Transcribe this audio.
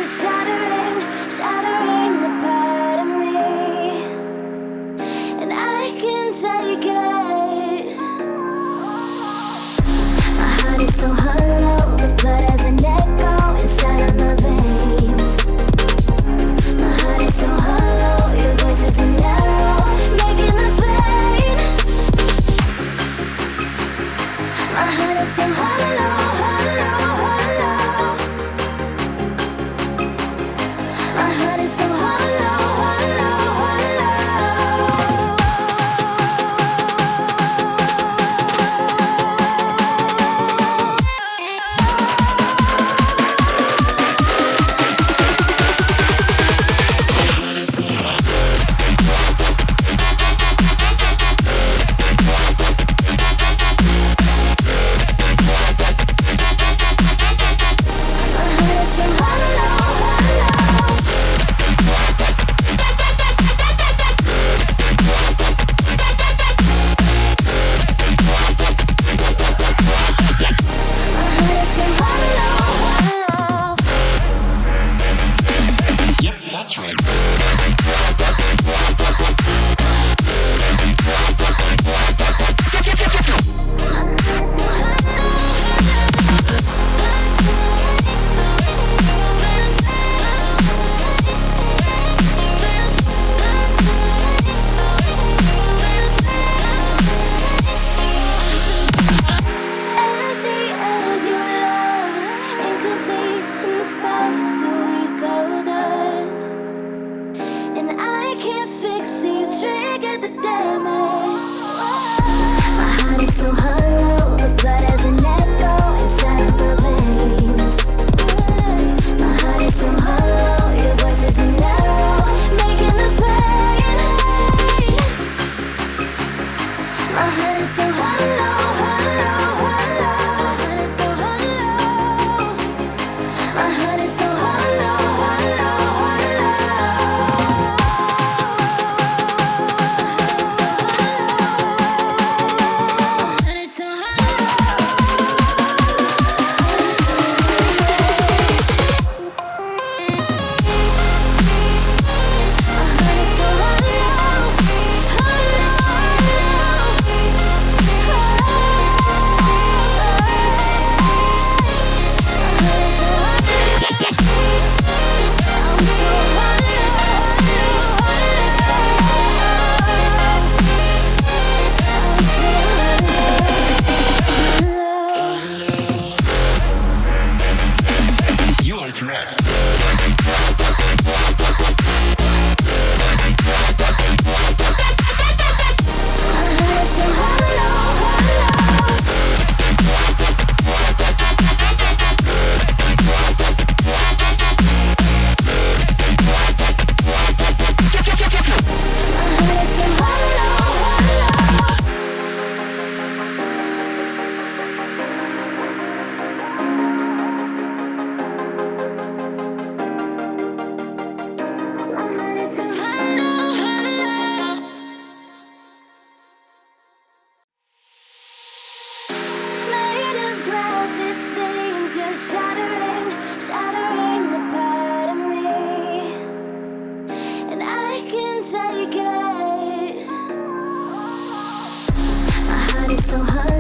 shattering, shattering a part of me, and I can take it. My heart is so hollow, the blood has an echo inside of my veins. My heart is so hollow, your voice is an arrow, making the pain. My heart is so hollow, hollow, hollow. My heart is so hollow, hollow, hollow. Shattering, shattering a part of me, and I can take it. My heart is so hollow.